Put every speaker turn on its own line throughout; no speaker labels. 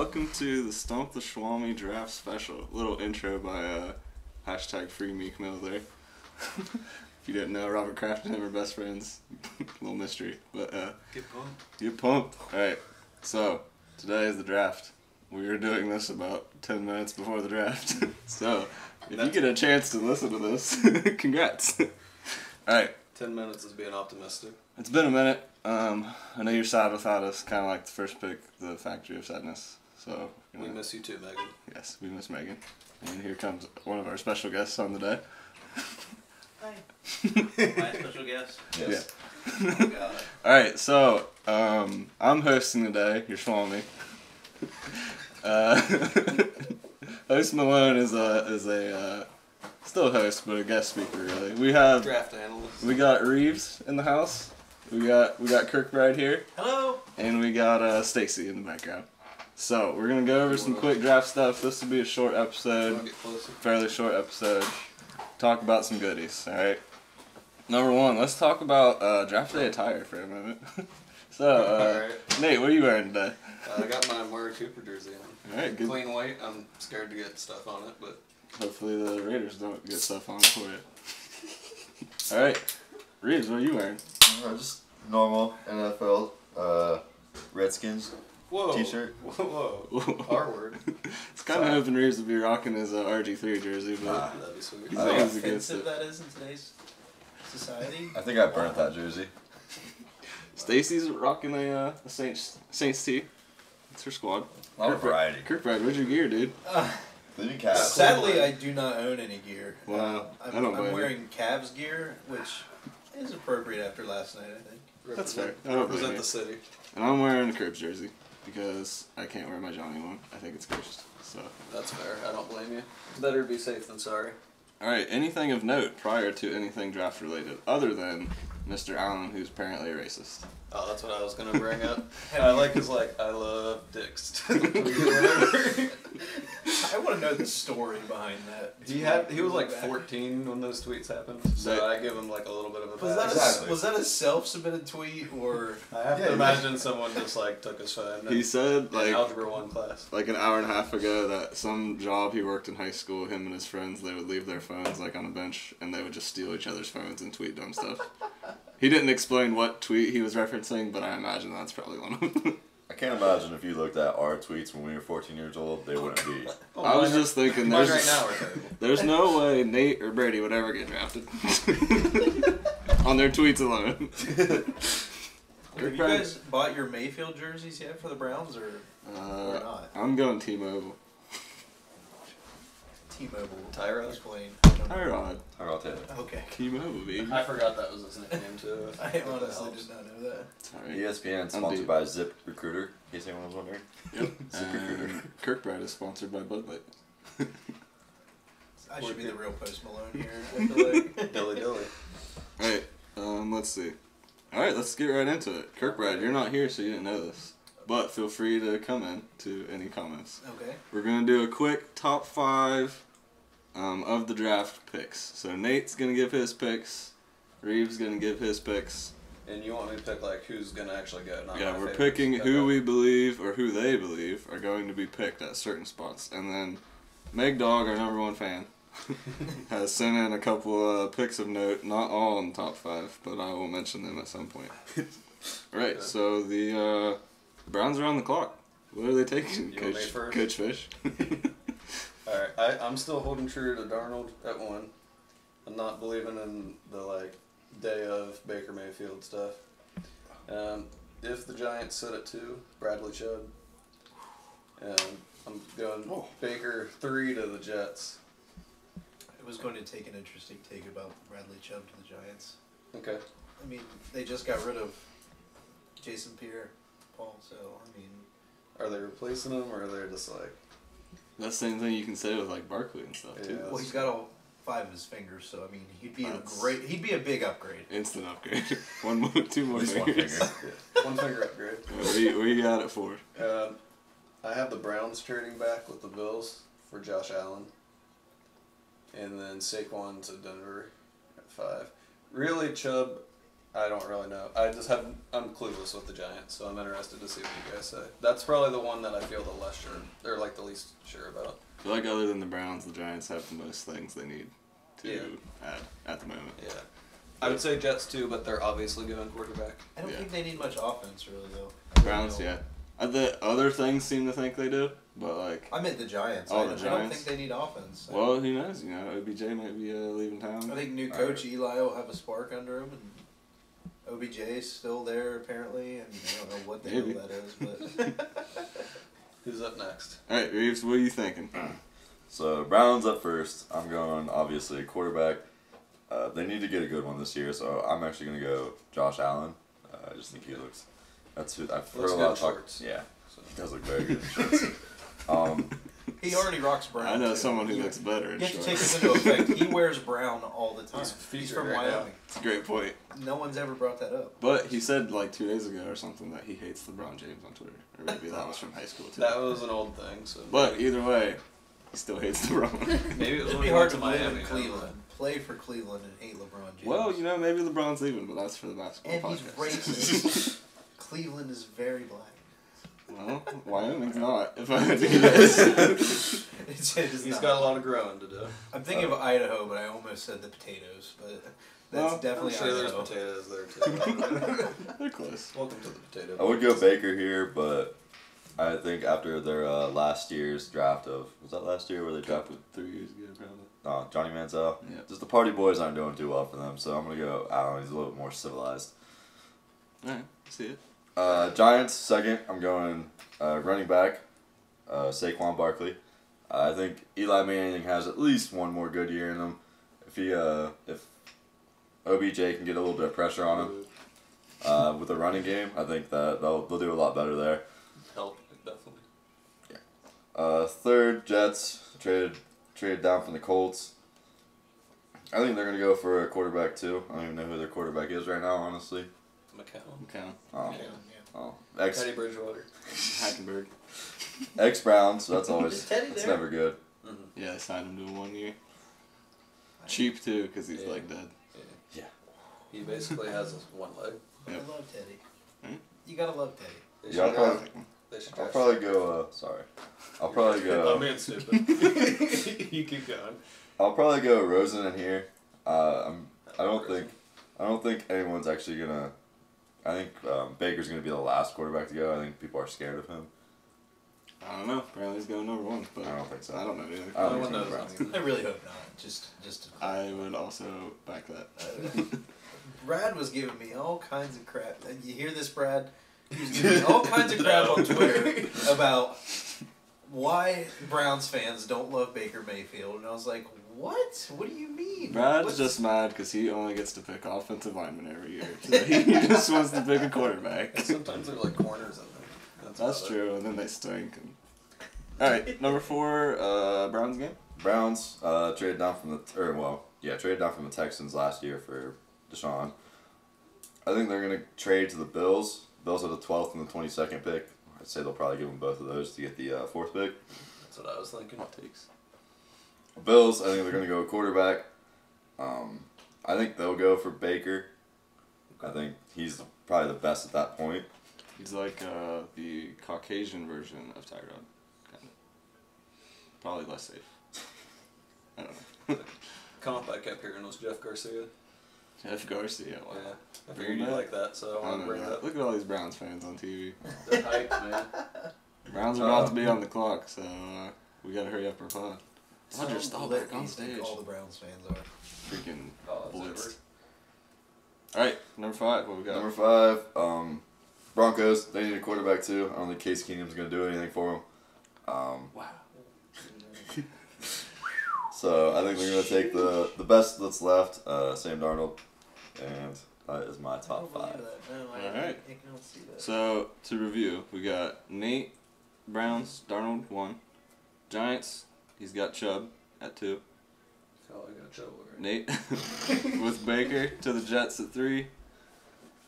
welcome to the Stump the Schwammy draft special. Little intro by hashtag free Meek Mill there. If you didn't know, Robert Kraft and him are best friends. Little mystery, but
get pumped.
Get pumped. All right. So today is the draft. We were doing this about 10 minutes before the draft. So if you get a chance to listen to this, congrats. All right.
10 minutes is being optimistic.
It's been a minute. I know you're sad without us, kind of like the first pick, the Factory of Sadness. So
we miss you too, Megan.
Yes, we miss Megan. And here comes one of our special guests on the day.
Hi. My special guest?
Yes.
Yeah. Oh, God.
Alright, so I'm hosting today, your Schwammy. Host Malone is a still host, but a guest speaker really. We have
draft analyst.
We got Reeves in the house. We got Kirkbride here.
Hello.
And we got Stacy in the background. So we're gonna go over some quick draft stuff. This will be a short episode, fairly short episode. Talk about some goodies. All right. Number one, let's talk about draft day attire for a moment. So,
right.
Nate, what are you wearing today?
I got my Murray Cooper jersey on.
All right, good.
Clean white. I'm scared to get stuff on it, but
hopefully the Raiders don't get stuff on it for you. All right, Reeves, what are you wearing?
Just normal NFL Redskins t-shirt.
Whoa. R word.
It's kind of hoping Reeves will be rocking his RG3 jersey, but
that'd be sweet.
he's
How
always against
offensive
it.
that is in today's society.
I think I burnt that jersey.
Stacy's rocking a Saints tee. It's her squad.
A lot of variety.
Kirkbride, where's your gear, dude?
Leaving Cavs.
Sadly, I do not own any gear.
Wow.
I'm wearing Cavs gear, which is appropriate after last night, I think.
That's fair. I don't blame
Represent
you.
the city.
And I'm wearing a Curbs jersey because I can't wear my Johnny one. I think it's cursed. So.
That's fair. I don't blame you. Better be safe than sorry.
All right. Anything of note prior to anything draft related, other than Mr. Allen, who's apparently a racist?
Oh, that's what I was gonna bring up. I like his I love dicks.
I want to know the story behind that.
He was like 14 when those tweets happened, so I give him like a little bit of a pass.
Was that a self-submitted tweet or?
I have to imagine someone just like took his phone.
He said
in Algebra 1 class.
Like an hour and a half ago that some job he worked in high school, him and his friends, they would leave their phones like on a bench and they would just steal each other's phones and tweet dumb stuff. He didn't explain what tweet he was referencing, but I imagine that's probably one of them.
I can't imagine if you looked at our tweets when we were 14 years old, they wouldn't be.
I was just thinking there's no way Nate or Brady would ever get drafted. On their tweets alone.
Have you guys bought your Mayfield jerseys yet for the Browns or not?
I'm going T-Mobile.
T-Mobile.
Tyrod.
Explain.
Tyrod.
Tyrod Taylor.
Okay.
T-Mobile, baby.
I forgot that was his nickname too.
I honestly did not know that.
Sorry.
ESPN sponsored by Zip Recruiter, in case anyone was wondering.
Yep.
Zip Recruiter.
Kirkbride is sponsored by Bud Light.
I should be the real Post Malone here. I feel like.
Dilly.
Alright, let's see. Alright, let's get right into it. Kirkbride, you're not here, so you didn't know this. But feel free to come in to any comments.
Okay.
We're going to do a quick top 5 of the draft picks. So Nate's going to give his picks. Reeves going to give his picks.
And you want me to pick like who's gonna actually go? Not
Yeah,
my
we're
favorites.
picking who we believe or who they believe are going to be picked at certain spots. And then Meg Dog, our #1 fan, has sent in a couple of picks of note. Not all in the top 5, but I will mention them at some point. Alright, okay. So the Browns are on the clock. What are they taking, Coach Fish?
Alright, I'm still holding true to Darnold at 1. I'm not believing in the day of Baker Mayfield stuff. If the Giants sit at 2, Bradley Chubb. I'm going Baker 3 to the Jets.
I was going to take an interesting take about Bradley Chubb to the Giants.
Okay.
I mean, they just got rid of Jason Pierre-Paul, so I mean,
are they replacing him or are they just like?
That's the same thing you can say with like Barkley and stuff too.
Well, he's got all 5 of his fingers, so I mean, he'd be a big upgrade.
Instant upgrade. 2 more fingers.
1 finger.
1 finger upgrade.
Where you got it for?
I have the Browns trading back with the Bills for Josh Allen. And then Saquon to Denver at 5. Really, Chubb, I don't really know. I'm clueless with the Giants, so I'm interested to see what you guys say. That's probably the one that I feel the less sure, or like the least sure about.
I feel like other than the Browns, the Giants have the most things they need to add at the moment.
Yeah. I would say Jets too, but they're obviously going quarterback.
I don't think they need much offense, really, though.
Browns, yeah. The other things seem to think they do, but like.
I meant the Giants.
Oh,
I
the
don't
Giants?
think they need offense.
Well, who knows? You know, OBJ might be leaving town.
I think new coach Eli will have a spark under him, and OBJ is still there apparently, and I don't know what the hell that is, but.
Who's up next?
All right, Reeves, what are you thinking?
So Browns up first. I'm going obviously quarterback. They need to get a good one this year, so I'm actually gonna go Josh Allen. I just think he looks. That's who I've heard a lot of talk. Yeah, so he does look very good in shorts.
He already rocks brown.
I know
too.
someone who looks better in
You have to
shorts.
take this into effect. He wears brown all the time. He's from
right
Wyoming.
now.
It's a great point.
No one's ever brought that up.
But he said like 2 days ago or something that he hates LeBron James on Twitter. Or maybe that was from high school too.
That was an old thing. So.
But either way, he still hates LeBron.
Maybe it was
It'd
when
be
he
hard
went
to
to
live
Miami.
in Cleveland, play for Cleveland, and hate LeBron James.
Well, you know, maybe LeBron's leaving, but that's for the basketball
And he's
podcast.
racist. Cleveland is very black.
Well, Wyoming's not, if I had to guess.
He's got a lot of growing to do.
I'm thinking of Idaho, but I almost said the potatoes. But that's
Well,
definitely
I'm sure there's
Idaho.
potatoes there too.
They're close.
Welcome to the potato.
I would go Baker here, but I think after their last year's draft of was that last year where they drafted
3 years ago, probably.
Johnny Manziel.
Yeah.
Just the party boys aren't doing too well for them, so I'm gonna go Allen. He's a little bit more civilized.
Alright, see it.
Giants second. I'm going running back, Saquon Barkley. I think Eli Manning has at least one more good year in him. If OBJ can get a little bit of pressure on him with the running game, I think that they'll do a lot better there.
Help, definitely.
Third, Jets traded down from the Colts. I think they're gonna go for a quarterback too. I don't even know who their quarterback is right now, honestly.
McCown.
McCown.
Oh,
Yeah.
oh,
Teddy Bridgewater.
Hackenberg.
ex-Browns, so that's always
Is Teddy
it's
there?
never good.
Mm-hmm.
Yeah, they signed him to 1 year. Cheap too, because he's like dead.
Yeah. He basically has one leg.
I
Yep.
love Teddy.
Hmm?
You gotta love Teddy.
They
Yeah,
should
I'll
draft- they should
I'll
draft-
probably go. Sorry, I'll probably go.
I'm being stupid. You keep going.
I'll probably go Rosen in here. I don't think anyone's actually gonna. I think Baker's gonna be the last quarterback to go. I think people are scared of him.
I don't know. Apparently he's going number 1, but
I don't think so.
I don't know either.
I don't
No one
think
knows.
he's the Browns.
I really hope not. Just.
I would also back that.
Brad was giving me all kinds of crap. You hear this, Brad? He was giving me all kinds of crap on Twitter about why Browns fans don't love Baker Mayfield, and I was like, "What? What do you mean?"
Brad's
What's-
just mad because he only gets to pick offensive linemen every year. So he just wants to pick a quarterback.
And sometimes they're like corners in there.
That's
about it.
true, and then they stink. Alright, number 4, Browns game.
Browns traded down from the Texans last year for Deshaun. I think they're gonna trade to the Bills. Bills are the 12th and the 22nd pick. I'd say they'll probably give them both of those to get the 4th pick.
That's what I was thinking.
Hot takes.
Bills, I think they're gonna go quarterback. I think they'll go for Baker. I think he's probably the best at that point.
He's like the Caucasian version of Tyrod. Kind of. Probably less safe. I don't know.
Comp I kept hearing was Jeff Garcia.
Jeff Garcia. Wow.
Yeah. I
Bring
figured
him
you
back.
like that, so I
I
want to
know
bring it
that.
up.
Look at all these Browns fans on TV.
They're hyped, man.
Browns are about to be on the clock, so we gotta hurry up our pod.
So
Dodgers still
lit
back on
you think
stage.
all the Browns fans are.
Freaking
Oh,
blitzed. Alright, number 5, what we got?
Number 5, Broncos. They need a quarterback too. I don't think Case Keenum's gonna do anything for them.
Wow.
So I think they're gonna take the best that's left, Sam Darnold, and that is my
I
top
don't believe
5.
that. No, I
Alright.
don't see that.
So, to review, we got Nate, Browns, Darnold, 1. Giants, he's got Chubb at 2.
Oh, I got Joe already.
Nate with Baker to the Jets at 3.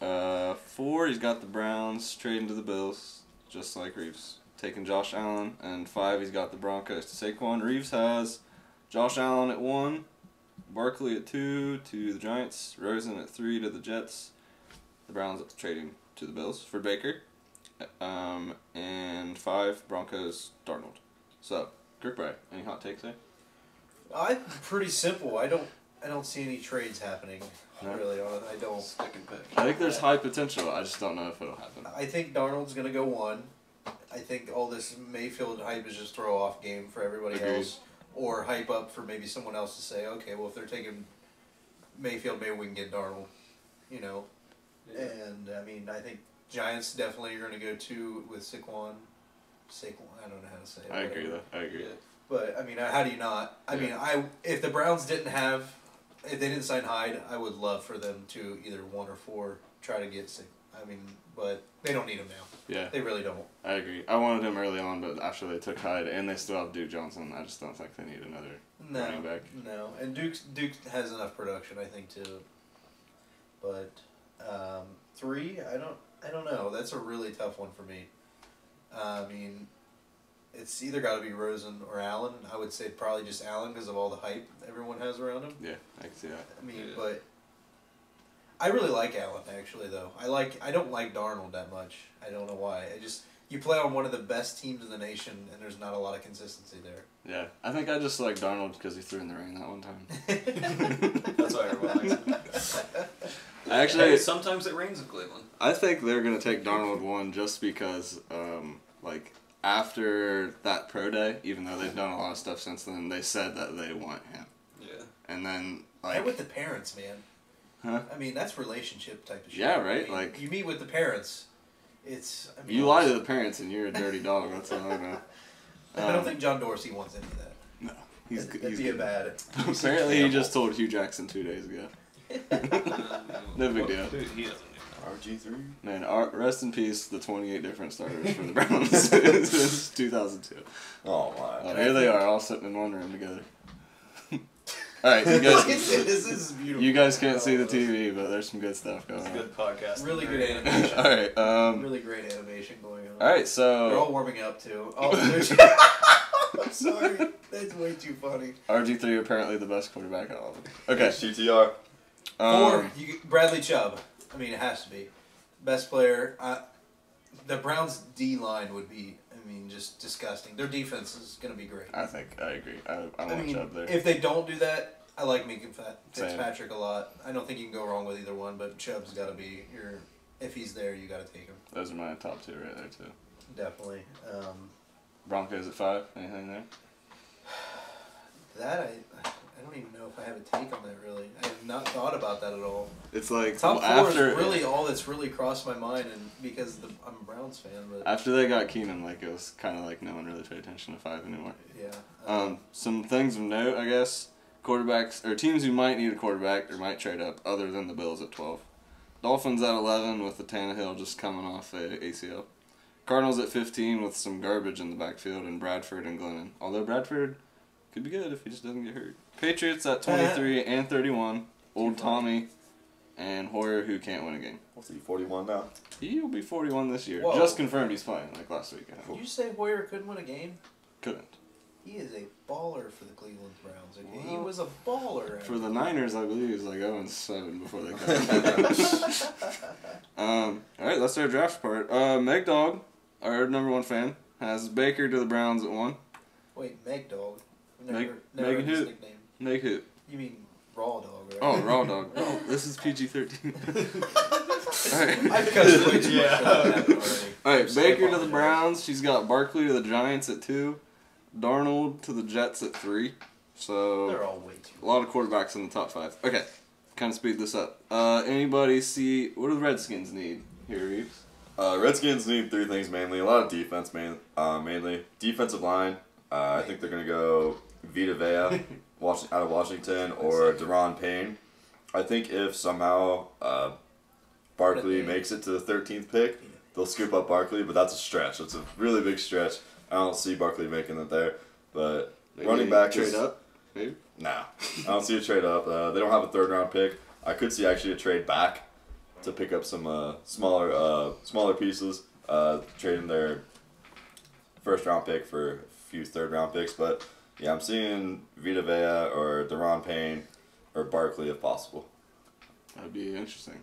4, he's got the Browns trading to the Bills, just like Reeves, taking Josh Allen. And 5, he's got the Broncos to Saquon. Reeves has Josh Allen at 1, Barkley at 2 to the Giants, Rosen at 3 to the Jets, the Browns trading to the Bills for Baker. And 5, Broncos, Darnold. So, Kirkbride, any hot takes there?
I'm pretty simple. I don't see any trades happening.
No?
Really, I don't.
Stick and pick.
I think there's high potential. I just don't know if it'll happen.
I think Darnold's gonna go 1. I think all this Mayfield hype is just throw off game for everybody
Agreed.
else, or hype up for maybe someone else to say, okay, well if they're taking Mayfield, maybe we can get Darnold, you know.
Yeah.
And I mean, I think Giants definitely are gonna go 2 with Saquon. I don't know how to say it.
I agree,
whatever.
though. I agree.
Yeah.
But I mean, how do you not? I mean, if the Browns if they didn't sign Hyde, I would love for them to either 1 or 4 try to get Saquon. I mean, but they don't need him now.
Yeah.
They really don't.
I agree. I wanted him early on, but after they took Hyde, and they still have Duke Johnson, I just don't think they need another running back.
No, and Duke has enough production, I think, too. But 3, I don't know. That's a really tough one for me. I mean, it's either got to be Rosen or Allen. I would say probably just Allen because of all the hype everyone has around him.
Yeah, I can see that.
I mean,
Yeah.
but I really like Allen actually, though. I don't like Darnold that much. I don't know why. You play on one of the best teams in the nation, and there's not a lot of consistency there.
Yeah, I think I just like Darnold because he threw in the rain that one time.
That's why everyone likes him.
Actually,
Hey, sometimes it rains in Cleveland.
I think they're gonna take Darnold 1 just because, after that pro day, even though they've done a lot of stuff since then, they said that they want him.
Yeah.
And then
And with the parents, man.
Huh?
I mean, that's relationship type of shit.
Yeah, right?
I mean, you meet with the parents. I mean,
you lie to the parents and you're a dirty dog. That's all I know.
I don't think John Dorsey wants any of that.
No, he's
That'd be
good.
bad.
Apparently, he just told Hugh Jackson 2 days ago. No big deal.
Dude, he doesn't do
RG3.
Man, rest in peace, the 28 different starters for the Browns since 2002.
Oh my.
Here they are, all sitting in one room together. All right, you guys.
This is beautiful.
You guys can't see the TV, but there's some good stuff going
It's a
on.
good podcast.
Really good animation.
All right.
Really great animation going on.
All right.
They're
So
all warming up too. Oh, I'm sorry. That's way too funny.
RG3 apparently the best quarterback of all of them. Okay.
CTR.
4, Bradley Chubb. I mean, it has to be best player. The Browns' D line would be. I mean, just disgusting. Their defense is going to be great.
I agree. I want Chubb there.
If they don't do that, I like Minka
Same.
Fitzpatrick a lot. I don't think you can go wrong with either one, but Chubb's got to be your. If he's there, you got to take him.
Those are my top 2 right there too.
Definitely.
Broncos at 5. Anything there?
That I don't even know if I have a take on that really. I have not thought about that at all.
It's like
Top 4
after
is really all that's really crossed my mind, and because I'm a Browns fan, but
after they got Keenan, like it was kind of like no one really paid attention to 5 anymore.
yeah.
Some things of note, I guess. Quarterbacks or teams who might need a quarterback or might trade up, other than the Bills at 12. Dolphins at 11 with the Tannehill just coming off a ACL. Cardinals at 15 with some garbage in the backfield, and Bradford and Glennon. Although Bradford could be good if he just doesn't get hurt. Patriots at 23 and 31. Old Tommy and Hoyer, who can't win a game.
What's he, 41 now?
He'll be 41 this year.
Whoa.
Just confirmed he's playing, like last week.
Did you say Hoyer couldn't win a game?
Couldn't.
He is a baller for the Cleveland Browns. Okay? He
Well,
was a baller.
For the Niners, I believe he was like 0-7 before they got him. Alright, that's our draft part. Meg Dog, our number 1 fan, has Baker to the Browns at 1.
Wait, Meg Dog.
Meg
Never heard his
who?
nickname.
Meg who?
You mean Raw Dog, right?
Oh, Raw Dog. Oh, this is PG-13. Alright.
I've cussed way too much
Yeah.
for that happened already.
Alright, Baker to the
apologize.
Browns. She's got Barkley to the Giants at 2. Darnold to the Jets at 3. So
They're all way too.
a lot of quarterbacks in the top 5. Okay, kind of speed this up. Anybody see what do the Redskins need here, Reeves?
Redskins need 3 things mainly. A lot of defense, mainly. Defensive line. I think they're going to go Vita Vea out of Washington or Deron Payne. I think if somehow Barkley makes it to the 13th pick, they'll scoop up Barkley, but that's a stretch. It's a really big stretch. I don't see Barkley making it there. But
Maybe
running back
trade
is...
up. Maybe.
Nah. I don't see a trade up. They don't have a 3rd round pick. I could see actually a trade back to pick up some smaller pieces, trading their 1st round pick for a few 3rd round picks. But yeah, I'm seeing Vita Vea or Deron Payne or Barkley if possible.
That'd be interesting.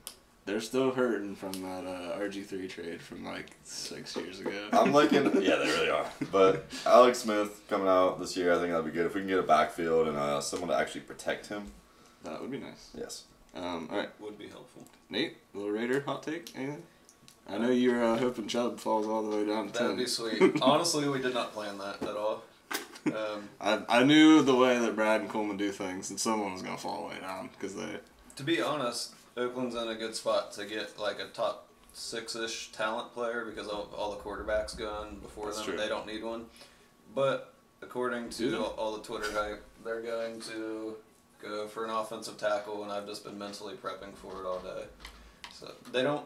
they're still hurting from that RG3 trade from like 6 years ago.
I'm liking. Yeah, they really are. But Alex Smith coming out this year, I think that'd be good if we can get a backfield and someone to actually protect him.
That would be nice.
Yes.
All right,
Would be helpful.
Nate, little Raider hot take, anything? I know you were hoping Chubb falls all the way down to 10.
That'd be sweet. Honestly, we did not plan that at all.
I knew the way that Brad and Coleman do things, and someone was gonna fall way down because they.
To be honest, Oakland's in a good spot to get like a top 6-ish talent player because all the quarterbacks gone before
That's
them.
true.
They don't need one. But according
Do
to
they?
all the Twitter hype, they're going to go for an offensive tackle, and I've just been mentally prepping for it all day. So they don't.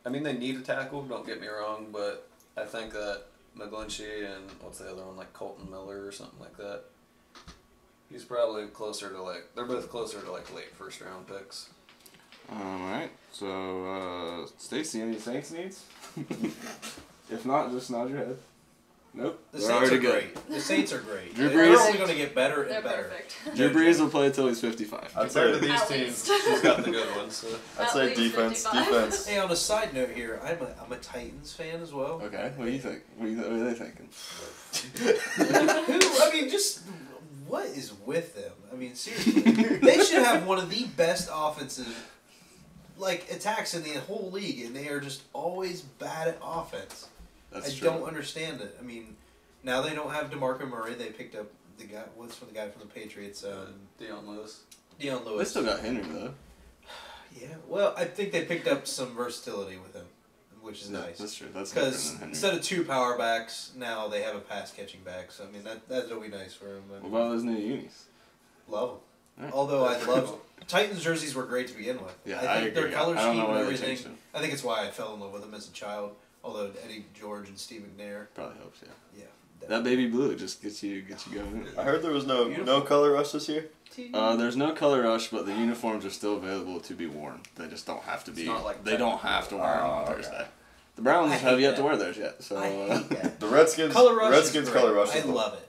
I mean, they need a tackle. Don't get me wrong, but I think that McGlinchey and what's the other one, like Colton Miller or something like that. He's probably closer to like. They're both closer to like late first round picks.
Alright, so, Stacy, any Saints needs? If not, just nod your head. Nope.
The
they're
Saints
already
are
good.
great. The Saints are great.
Drew
They're
Brees-
only going to get better
They're
and better.
perfect.
Drew Brees will play until he's 55.
I'd
Compared to
say.
these
At
teams,
least.
she's got the good ones. So.
I'd
At
say
least
defense.
55.
Defense.
Hey, on a side note here, I'm a Titans fan as well.
Okay, what do you think? What are they thinking?
Who? I mean, just what is with them? I mean, seriously, they should have one of the best offensive like attacks in the whole league, and they are just always bad at offense.
That's
I
true.
don't understand it. I mean, now they don't have DeMarco Murray. They picked up the guy. What's from the guy from the Patriots?
Deion Lewis.
Deion
They
Lewis.
still got Henry, though.
Yeah. Well, I think they picked up some versatility with him, which is
Yeah,
nice.
That's true. That's different
Because
than Henry.
instead of 2 power backs, now they have a pass catching back. So I mean that'll be nice for him.
What about those new unis?
Love them.
Alright.
Although I love Titans jerseys were great to begin with.
Yeah,
I think their
agree.
color
I don't
scheme
know
and
why they
everything.
changed them.
I think it's why I fell in love with them as a child. Although Eddie George and Steve McNair,
Probably helps, yeah.
yeah.
That baby blue just gets you going.
I heard there was no color rush this year.
There's no color rush, but the uniforms are still available to be worn. They just don't have to be.
It's not like
they don't have to wear them on
okay.
Thursday. The Browns
I
have
hate
yet
that.
to wear theirs yet. So
I hate that.
The Redskins.
Color rush
Redskins
is great.
color rush.
I
Is the-
love it.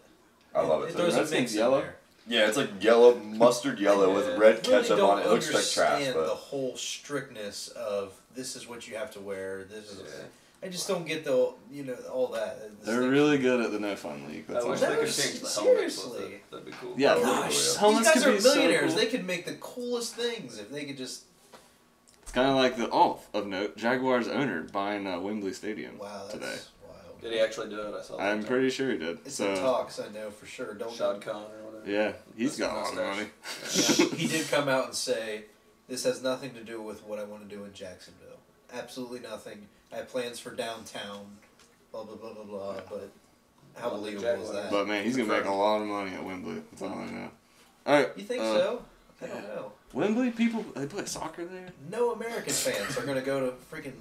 I love it
It
too.
throws a
Redskins
mix
yellow?
in there.
Yeah, it's like yellow, mustard yellow with red
I really
ketchup
don't
on it. It looks like trash,
understand the
but
whole strictness of this is what you have to wear. This is.
Yeah.
I just don't get the all that. This
they're
thing.
really good at the no fun league. That's
I
all.
wish
That
they could
was-
change the helmets with
seriously.
it. That'd be cool.
Yeah,
Oh,
gosh,
yeah.
helmets
These guys
could
are
be so
millionaires.
cool.
They could make the coolest things if they could just.
It's kind of like of note, Jaguars owner buying Wembley Stadium
Wow, that's
today.
wild.
Did he actually do it? I saw that.
I'm pretty sure he did.
It's
so
in talks, I know for sure. Don't.
Shad Khan or whatever.
yeah, he's
That's
got a lot of money.
mustache.
He did come out and say, "This has nothing to do with what I want to do in Jacksonville. Absolutely nothing. I have plans for downtown. Blah blah blah blah blah." But how
Well, the
believable is
Jaguars.
that?
But man, he's gonna make a lot of money at Wembley. That's all I know. All right.
You think so? I don't
yeah.
know.
Wembley people they play soccer there.
No American fans are going to go to freaking.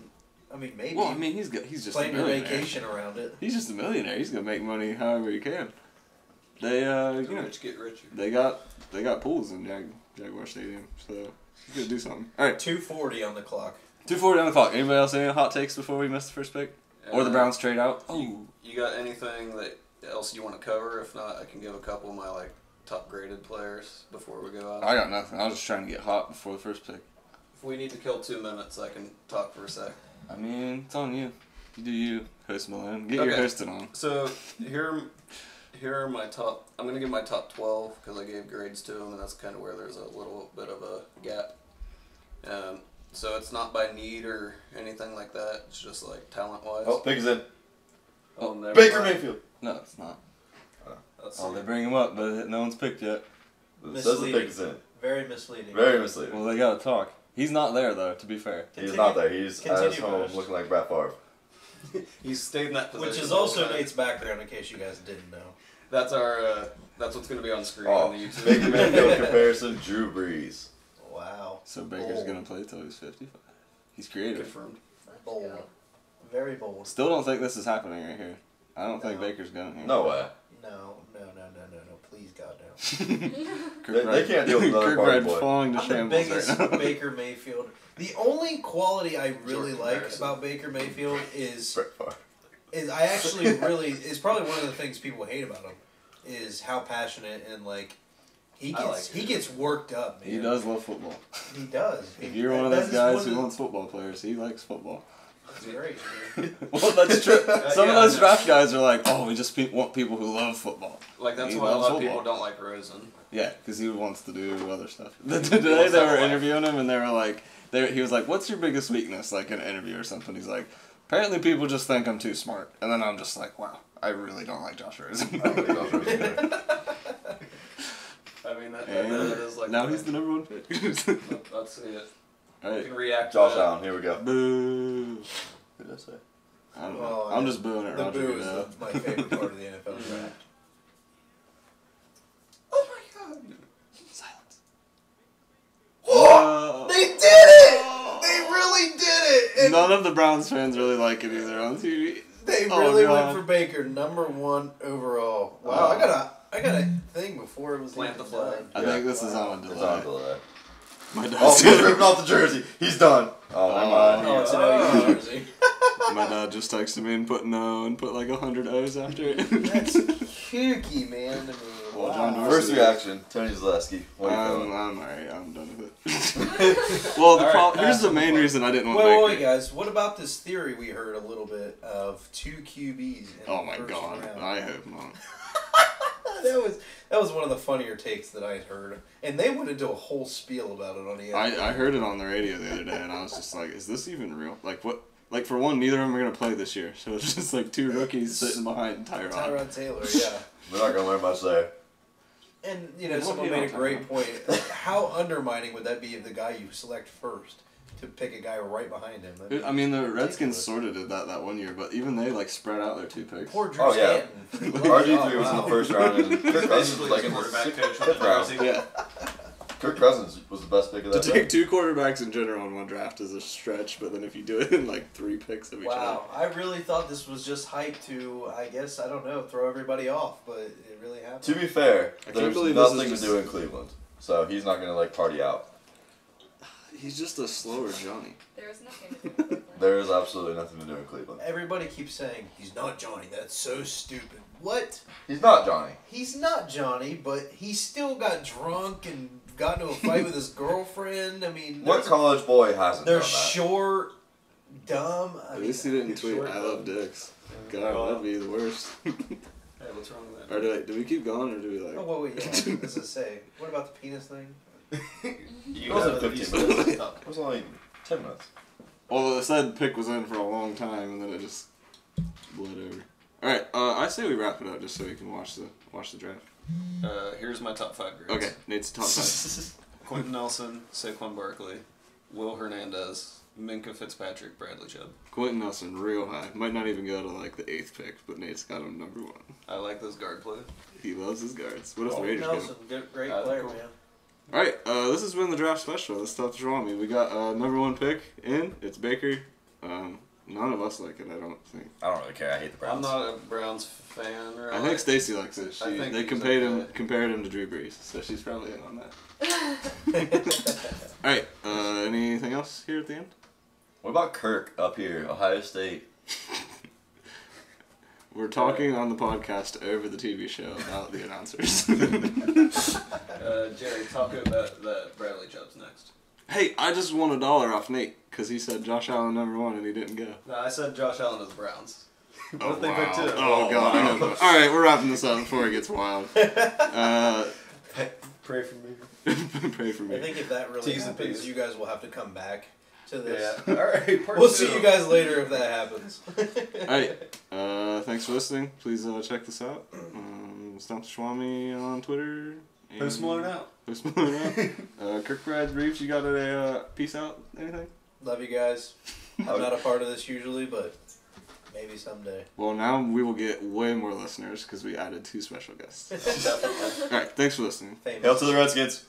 I mean, maybe.
Well, I mean he's just a
plan your
millionaire.
vacation around it.
He's just a millionaire. He's gonna make money however he can. They
The
you know
rich get richer.
they got pools in Jaguar Stadium, so he's gonna do something. All right,
2:40 on the clock.
2:40 on the clock. Anybody else any hot takes before we miss the first pick? Or the Browns trade out? Oh,
You got anything that else you want to cover? If not, I can give a couple of my like top graded players before we go out.
I got nothing. I was just trying to get hot before the first pick.
If we need to kill 2 minutes, I can talk for a sec.
I mean, it's on you. You do you, host Malone. Get your
Okay.
hosting on.
So here are my top. I'm gonna give my top 12 because I gave grades to them, and that's kind of where there's a little bit of a gap. So it's not by need or anything like that. It's just like talent wise.
oh, pick is in.
never
Baker
mind.
Mayfield.
No, it's not.
Let's
Oh,
see.
they bring him up, but no one's picked yet.
It says the
Misleading.
pick is in.
Very misleading.
Very misleading.
Well, they gotta talk. He's not there though. To be fair.
He's
Continue-
not there. He's at his
continue,
home
Bush.
looking like Brett Favre.
He's stayed in that position.
Which is
the whole
also
time.
Nate's background, in case you guys didn't know.
That's our. That's what's gonna be on screen
Oh,
on the YouTube.
Baker Mayfield comparison, Drew Brees.
Wow.
So Baker's
Bold.
gonna play till he's 55. He's creative.
Confirmed.
Bold. Very bold.
Still don't think this is happening right here. I don't think
No.
Baker's going here.
No way.
No. Please, God, no.
Kirk
They can't deal with another
Kirk
party
Wright
boy.
falling to
I'm the
shambles
biggest
right now.
Baker Mayfield. The only quality I really
Short
like
comparison.
about Baker Mayfield is
Brett Favre.
I actually really is probably one of the things people hate about him is how passionate and like He gets worked up, man.
He does love football.
He does.
If you're one of those guys who wants football players, he likes football.
That's great, man.
Well, that's true. Some of those draft guys are like, oh, we just want people who love football.
Like, that's
He
why a lot of
loves
people don't like Rosen.
Yeah, because he wants to do other stuff. Today they were interviewing him, and they were like, he was like, what's your biggest weakness, like in an interview or something? He's like, apparently people just think I'm too smart. And then I'm just like, wow, I really don't like Josh Rosen.
I mean, that is like...
Now he's the number 1 pick.
Let's see it.
All right.
You can react to
Josh
that.
Allen, here we go.
Boo.
What did I say?
I don't know.
Well,
I'm just booing at
The
Roger
boo is
Goodell.
my favorite part of the NFL draft.
Oh my god!
Silence.
They did it! They really did it! And
None of the Browns fans really like it either on TV.
they
Oh,
really
God.
went for Baker, number 1 overall. Wow, I got a thing before it was
Plant
even
the flag.
done.
I think this is on a
It's on
delay.
delay.
My
Oh,
dad's
he's ripping off the jersey. He's done. Oh, never mind.
Oh, it's an O jersey.
My dad just texted me and put no and put like 100 O's after it.
That's kooky, man. I mean,
Well,
wow.
John Dorsey-
First reaction, Tony Zaleski. What do you
I'm
feeling?
alright. I'm done with it. Well, here's the main reason I didn't want
Wait,
Baker.
guys. What about this theory we heard a little bit of 2 QBs in
Oh
the
my
first
god.
round?
I hope not.
That was one of the funnier takes that I had heard, and they went into a whole spiel about it on the.
I heard it on the radio the other day, and I was just like, is this even real? Like, what? Like, for one, neither of them are going to play this year. So it's just like 2 rookies sitting behind Tyrod.
Tyrod Taylor, yeah.
We're not going to learn much there.
And,
Well,
someone
you
made a
don't
great
talk
point. How undermining would that be if the guy you select first to pick a guy right behind him? That'd be
I mean, the Redskins
ridiculous.
sort of did that one year, but even they, like, spread out their 2 picks.
Poor Drew
Oh, yeah.
Stanton.
RG3 was in the first round, and Kirk Cousins
Basically,
was like
his
in the
quarterback coach
fifth
with the
round.
jersey.
Yeah.
Kirk Cousins was the best pick of
To
that
take
draft.
2 quarterbacks in general in one draft is a stretch, but then if you do it in, like, 3 picks of each
Wow, I really thought this was just hype to, I guess, I don't know, throw everybody off, but it really happened.
To be fair,
I can't
there's
believe this
nothing
is
to
just-
do in Cleveland, so he's not going to like party out.
other. He's just a slower Johnny.
There was nothing to do with Cleveland.
There is absolutely nothing to do in Cleveland.
Everybody keeps saying, he's not Johnny, that's so stupid. What?
He's not Johnny.
He's not Johnny, but he still got drunk and got into a fight with his girlfriend. I mean,
What college boy hasn't
they're
done that?
short, dumb.
At least he didn't tweet, I love dicks. God, that'd be the worst.
Hey, what's wrong with that?
Or do we keep going, or do we, like...
Oh, wait, yeah. What does it say? What about the penis thing?
You
It wasn't
have
15 minutes. It was only 10 minutes.
Well, it said pick was in for a long time, and then it just bled over. Alright, I say we wrap it up just so we can watch the draft.
Here's my top 5 grades.
Okay, Nate's top 5.
Quentin Nelson, Saquon Barkley, Will Hernandez, Minka Fitzpatrick, Bradley Chubb.
Quentin Nelson, real high. Might not even go to, like, the 8th pick, but Nate's got him number 1.
I like this guard play.
He loves his guards. What if the
Oh,
Raiders get him?
Nelson, great
Cool.
player, man.
Alright, this has been the draft special. This is Stump the Schwammy. We got number 1 pick in. It's Baker. None of us like it, I don't think.
I don't really care. I hate the
I'm
Browns.
not a Browns fan. Really.
I think Stacy likes it.
I think
They
he's
compared
okay.
compared him to Drew Brees, so she's probably in on that. Alright, anything else here at the end?
What about Kirk up here, Ohio State?
We're talking on the podcast over the TV show about the announcers.
Jerry, talk about that Bradley Chubb's next.
Hey, I just won $1 off Nate because he said Josh Allen number 1 and he didn't go.
No, I said Josh Allen is Browns.
Oh,
What if they pick two?
Oh, God. I hope not. All right, we're wrapping this up before it gets wild.
Pray for me.
Pray for
I
me.
think if that really
T's and
happens,
P's.
you guys will have to come back to this.
Yeah. All right. Part
We'll
2.
see you guys later if that happens.
All right, thanks for listening. Please check this out. Stump the Schwammy on Twitter.
Post Malone out.
Post Malone out. Kirkbride Reeves, you got a peace out? Anything?
Love you guys. I'm not a part of this usually, but maybe someday.
Well, now we will get way more listeners because we added 2 special guests.
Definitely.
All right, thanks for listening.
Famous.
Hail to the Redskins.